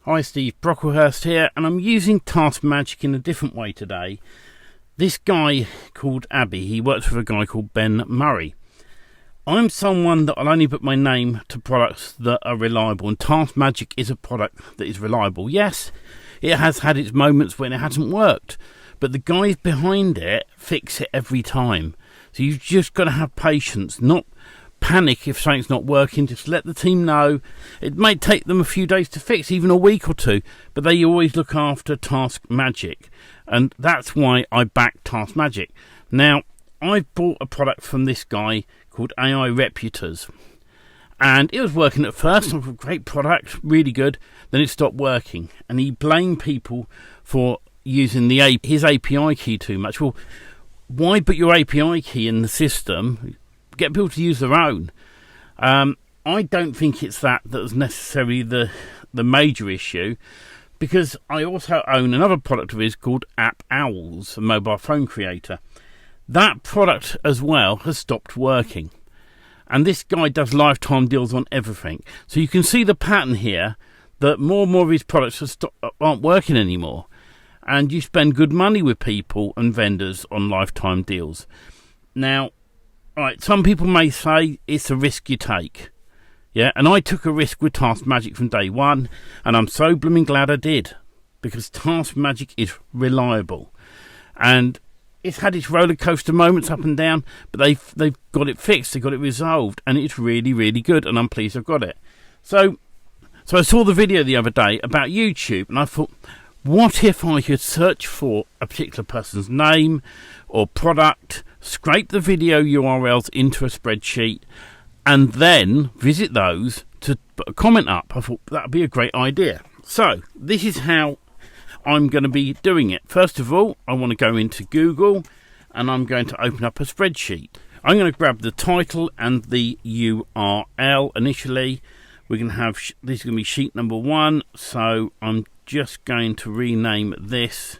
Hi, Steve Brocklehurst here, and I'm using TaskMagic in a different way today. This guy called Abby, he works with a guy called Ben Murray. I'm someone that I'll only put my name to products that are reliable, and TaskMagic is a product that is reliable. Yes, it has had its moments when it hasn't worked, but the guys behind it fix it every time. So you've just got to have patience, not panic if something's not working. Just let the team know. It may take them a few days to fix, even a week or two, but they always look after TaskMagic, and that's why I back TaskMagic. Now, I bought a product from this guy called AI Reputers, and it was working at first. A great product, really good. Then it stopped working, and he blamed people for using his API key too much. Well, why put your API key in the system? Get people to use their own. I don't think it's that's necessarily the major issue, because I also own another product of his called App Owls, a mobile phone creator. That product as well has stopped working, and this guy does lifetime deals on everything. So you can see the pattern here that more and more of his products aren't working anymore, and you spend good money with people and vendors on lifetime deals. Now, right, some people may say it's a risk you take. Yeah, and I took a risk with TaskMagic from day one, and I'm so blooming glad I did, because TaskMagic is reliable. And it's had its roller coaster moments up and down, but they've got it fixed, they've got it resolved, and it's really, really good, and I'm pleased I've got it. So I saw the video the other day about YouTube, and I thought, what if I could search for a particular person's name or product, scrape the video URLs into a spreadsheet, and then visit those to put a comment up? I thought that would be a great idea. So this is how I'm going to be doing it. First of all, I want to go into Google, and I'm going to open up a spreadsheet. I'm going to grab the title and the URL initially. We're going to have, this is going to be sheet number 1, so I'm just going to rename this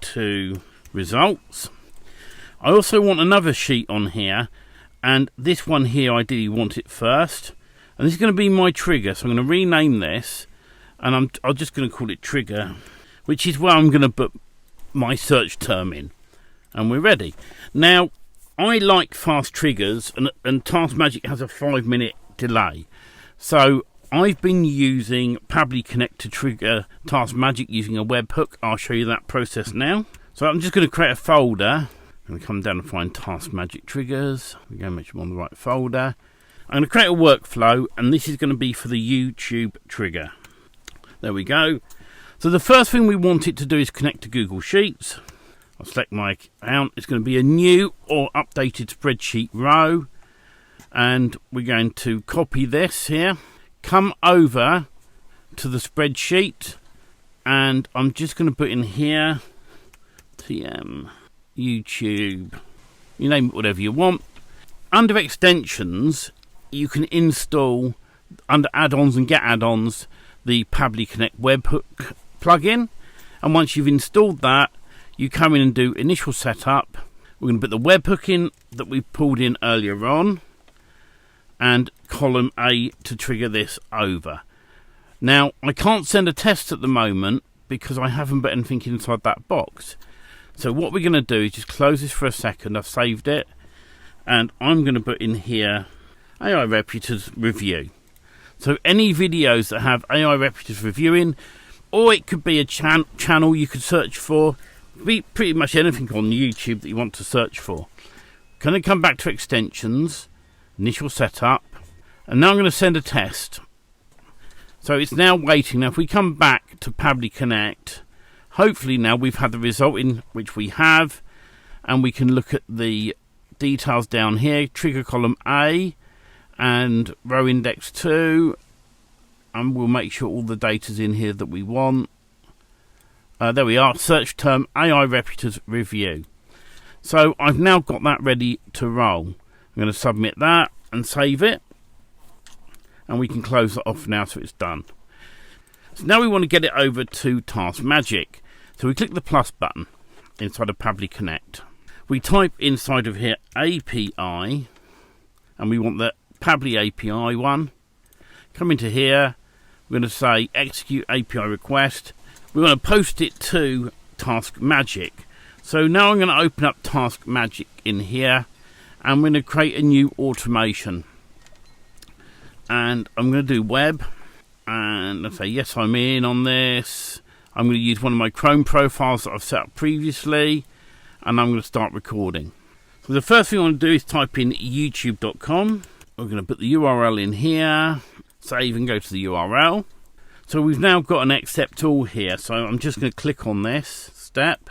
to results. I also want another sheet on here, and this one here I ideally want it first, and this is going to be my trigger. So I'm going to rename this, and I'm just going to call it trigger, which is where I'm going to put my search term in, and we're ready. Now, I like fast triggers, and TaskMagic has a 5-minute delay, so I've been using Pabbly Connect to trigger TaskMagic using a webhook. I'll show you that process now. So I'm just going to create a folder. I'm going to come down and find TaskMagic triggers. We're going to make sure I'm on the right folder. I'm going to create a workflow, and this is going to be for the YouTube trigger. There we go. So the first thing we want it to do is connect to Google Sheets. I'll select my account. It's going to be a new or updated spreadsheet row, and we're going to copy this here, come over to the spreadsheet, and I'm just going to put in here TM YouTube, you name it whatever you want. Under extensions, you can install, under add-ons and get add-ons, the Pabbly Connect webhook plugin, and once you've installed that, you come in and do initial setup. We're going to put the webhook in that we pulled in earlier on, and column A to trigger this over. Now, I can't send a test at the moment because I haven't put anything inside that box. So what we're going to do is just close this for a second. I've saved it, and I'm going to put in here AI Reputers Review. So any videos that have AI Reputers reviewing, or it could be a channel you could search for, be pretty much anything on YouTube that you want to search for. Going to come back to extensions, initial setup, and now I'm going to send a test. So it's now waiting. Now if we come back to Pabbly Connect, hopefully now we've had the result in, which we have, and we can look at the details down here. Trigger column A and row index 2, and we'll make sure all the data's in here that we want. There we are, search term AI Reputers Review. So I've now got that ready to roll. I'm going to submit that and save it, and we can close it off now so it's done. So now we want to get it over to TaskMagic. So we click the plus button inside of Pabbly Connect. We type inside of here API, and we want the Pabbly API one. Come into here, We're going to say execute API request. We're going to post it to TaskMagic. So now I'm going to open up TaskMagic in here, and I'm going to create a new automation. And I'm going to do web, and I'll say yes, I'm in on this. I'm going to use one of my Chrome profiles that I've set up previously, and I'm going to start recording. So the first thing I want to do is type in youtube.com. We're going to put the URL in here, save and go to the URL. So we've now got an accept all here, so I'm just going to click on this step,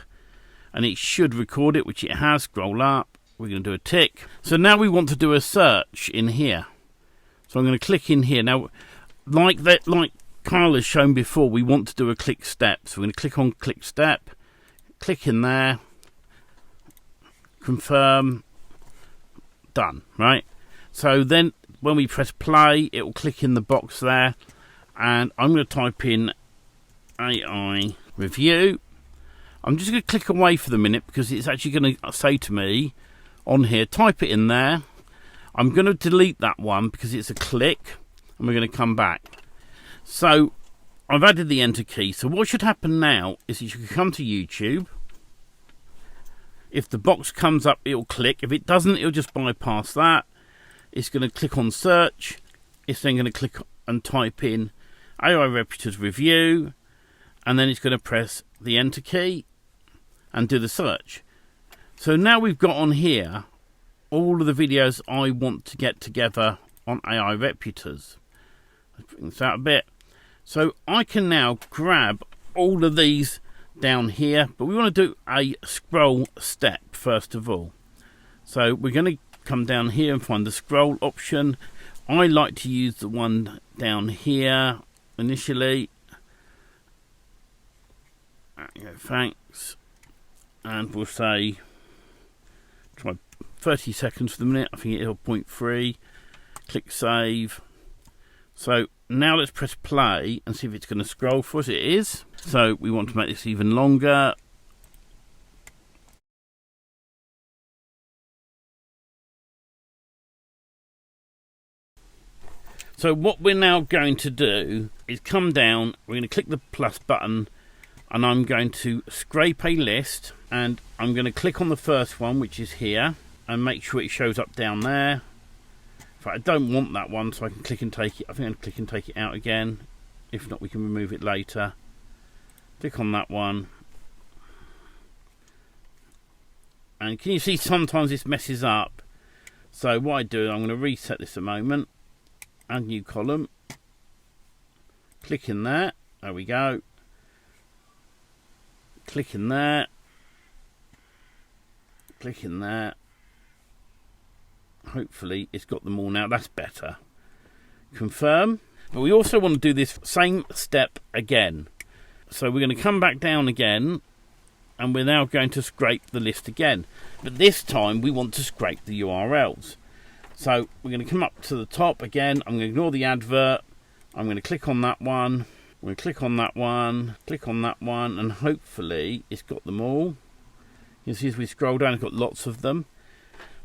and it should record it, which it has. Scroll up, we're going to do a tick. So now we want to do a search in here. So I'm going to click in here. Now, like Kyle has shown before, we want to do a click step. So we're going to click on click step, click in there, confirm, done, right? So then when we press play, it will click in the box there, and I'm going to type in AI review. I'm just going to click away for the minute because it's actually going to say to me on here, type it in there. I'm going to delete that one because it's a click, and we're going to come back. So I've added the enter key. So what should happen now is you should come to YouTube. If the box comes up, it'll click. If it doesn't, it'll just bypass that. It's going to click on search. It's then going to click and type in AI Reputers Review, and then it's going to press the enter key and do the search. So now we've got on here all of the videos I want to get together on AI Reputers. Let's bring this out a bit. So I can now grab all of these down here, but we want to do a scroll step first of all. So we're going to come down here and find the scroll option. I like to use the one down here initially. Thanks. And we'll say try 30 seconds for the minute. I think it'll 0.3. Click save. So now let's press play and see if it's going to scroll for us. It is. So we want to make this even longer. So what we're now going to do is come down, we're going to click the plus button, and I'm going to scrape a list, and I'm going to click on the first one, which is here, and make sure it shows up down there. In fact, I don't want that one, so I can click and take it. I think I'm going to click and take it out again. If not, we can remove it later. Click on that one. And can you see sometimes this messes up? So what I do, I'm going to reset this a moment. Add new column. Click in there. There we go. Click in there. Click in there. Hopefully it's got them all now. That's better. Confirm. But we also want to do this same step again. So we're going to come back down again, and we're now going to scrape the list again. But this time we want to scrape the URLs. So we're going to come up to the top again. I'm going to ignore the advert. I'm going to click on that one. I'm going to click on that one. Click on that one. And hopefully it's got them all. You can see as we scroll down, it's got lots of them.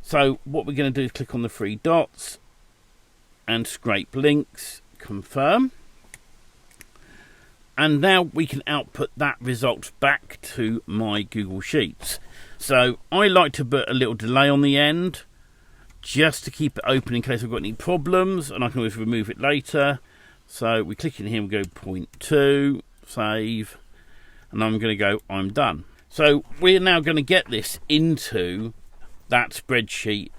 So what we're going to do is click on the three dots and scrape links. Confirm. And now we can output that result back to my Google Sheets. So I like to put a little delay on the end, just to keep it open in case I've got any problems, and I can always remove it later. So we click in here and go 0.2, save, and I'm going to go, I'm done. So we're now going to get this into that spreadsheet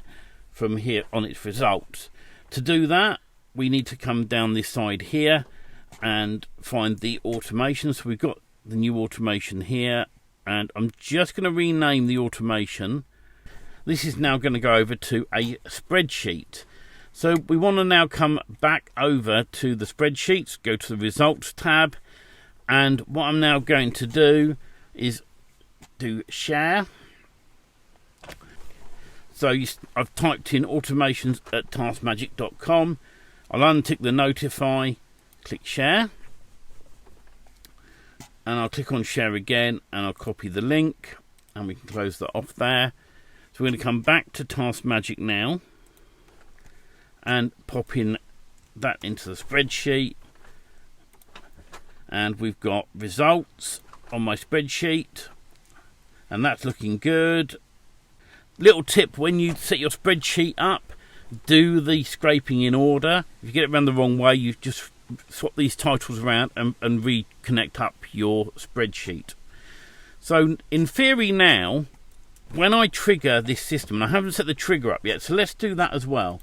from here on its results. To do that, we need to come down this side here and find the automation. So we've got the new automation here, and I'm just going to rename the automation. This is now going to go over to a spreadsheet. So we want to now come back over to the spreadsheets, go to the results tab, and what I'm now going to do is do share. So I've typed in automations at taskmagic.com. I'll untick the notify, click share, and I'll click on share again, and I'll copy the link, and we can close that off there. So we're going to come back to TaskMagic now and pop in that into the spreadsheet. and we've got results on my spreadsheet, and that's looking good. Little tip: when you set your spreadsheet up, do the scraping in order. If you get it around the wrong way, you just swap these titles around and reconnect up your spreadsheet. So in theory now, when I trigger this system, and I haven't set the trigger up yet, so let's do that as well.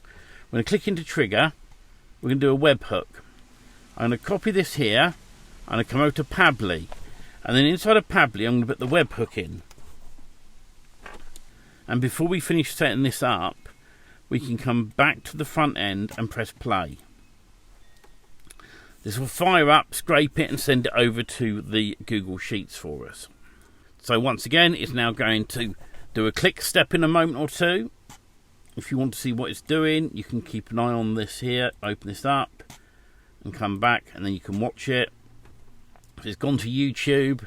We're going to click into trigger. We're going to do a webhook. I'm going to copy this here. I'm going to come over to Pabbly, and then inside of Pabbly I'm going to put the webhook in. And before we finish setting this up, we can come back to the front end and press play. This will fire up, scrape it, and send it over to the Google Sheets for us. So once again, it's now going to do a click step in a moment or two. If you want to see what it's doing, you can keep an eye on this here, open this up, and come back, and then you can watch it. If it's gone to YouTube,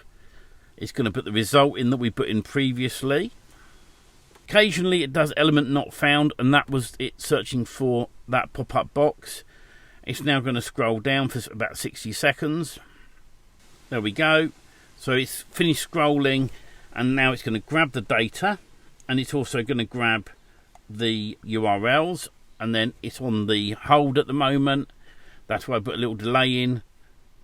it's going to put the result in that we put in previously. Occasionally it does element not found, and that was it searching for that pop-up box. It's now going to scroll down for about 60 seconds. There we go. So it's finished scrolling, and now it's going to grab the data, and it's also going to grab the URLs, and then it's on the hold at the moment. That's why I put a little delay in,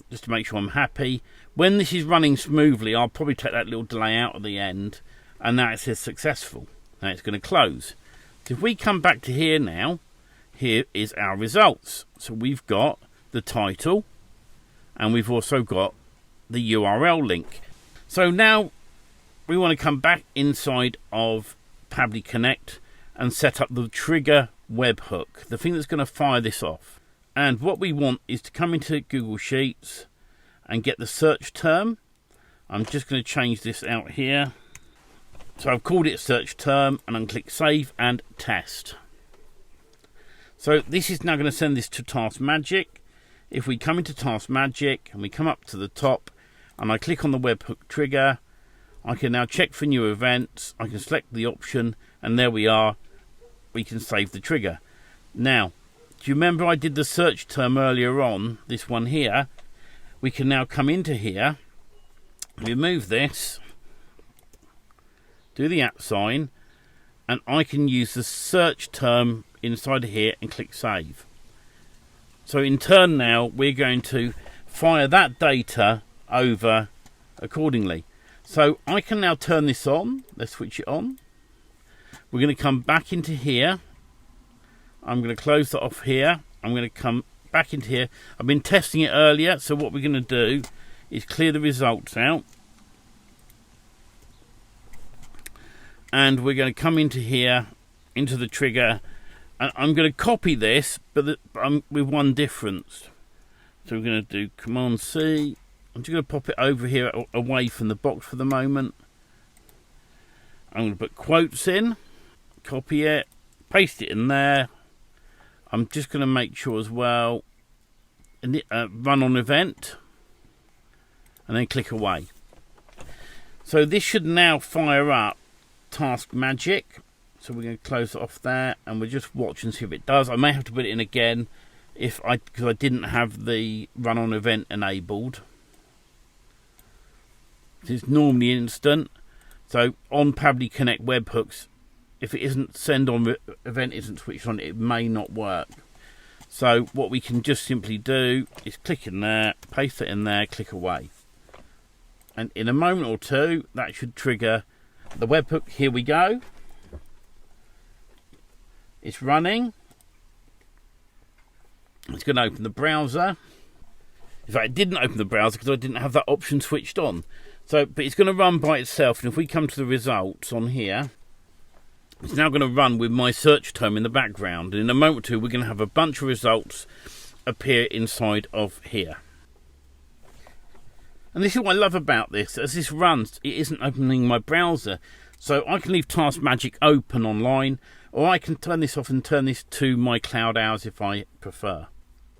just to make sure I'm happy. When this is running smoothly, I'll probably take that little delay out at the end, and now it says successful. Now it's going to close. So if we come back to here now, here is our results. So we've got the title, and we've also got the URL link. So now we want to come back inside of Pabbly Connect and set up the trigger webhook, the thing that's going to fire this off. And what we want is to come into Google Sheets and get the search term. I'm just going to change this out here. So I've called it search term, and I'm click save and test. So this is now going to send this to TaskMagic. If we come into TaskMagic and we come up to the top and I click on the webhook trigger, I can now check for new events. I can select the option, and there we are. We can save the trigger. Now, do you remember I did the search term earlier on, this one here? We can now come into here, remove this, do the @ sign, and I can use the search term inside of here and click save. So in turn now, we're going to fire that data over accordingly. So I can now turn this on. Let's switch it on. We're going to come back into here. I'm going to close that off here. I'm going to come back into here. I've been testing it earlier, so what we're going to do is clear the results out. And we're going to come into here, into the trigger, and I'm going to copy this, but with one difference. So we're going to do Command C. I'm just going to pop it over here away from the box for the moment. I'm going to put quotes in, copy it, paste it in there. I'm just going to make sure as well, run on event, and then click away. So this should now fire up TaskMagic. So we're going to close it off there, and we'll just watch and see if it does. I may have to put it in again because I didn't have the run on event enabled. It's normally instant. So on Pabbly Connect webhooks, if it isn't send on event isn't switched on, it may not work. So what we can just simply do is click in there, paste it in there, click away. And in a moment or two, that should trigger the webhook. Here we go. It's running. It's going to open the browser. In fact, it didn't open the browser because I didn't have that option switched on. So, but it's going to run by itself. And if we come to the results on here, it's now going to run with my search term in the background. And in a moment or two, we're going to have a bunch of results appear inside of here. And this is what I love about this. As this runs, it isn't opening my browser. So I can leave TaskMagic open online, or I can turn this off and turn this to my cloud hours if I prefer.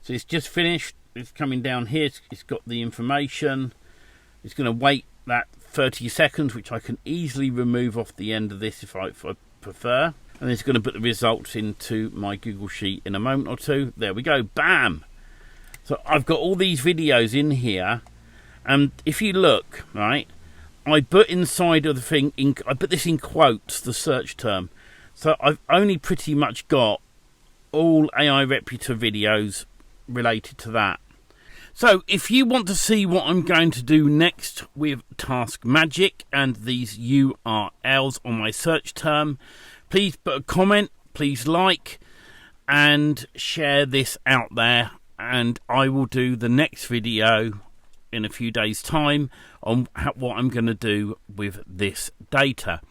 So it's just finished. It's coming down here. It's got the information. It's going to wait that 30 seconds, which I can easily remove off the end of this if I prefer. And it's going to put the results into my Google Sheet in a moment or two. There we go. Bam! So I've got all these videos in here And if you look, right, I put inside of the thing, I put this in quotes, the search term. So I've only pretty much got all AI Reputer videos related to that. So if you want to see what I'm going to do next with TaskMagic and these URLs on my search term, please put a comment, please like and share this out there, and I will do the next video in a few days' time on what I'm going to do with this data.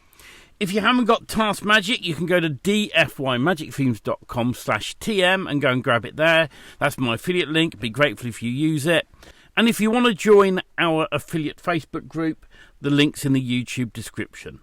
If you haven't got TaskMagic, you can go to dfymagicthemes.com/tm and go and grab it there. That's my affiliate link. Be grateful if you use it. And if you want to join our affiliate Facebook group, the link's in the YouTube description.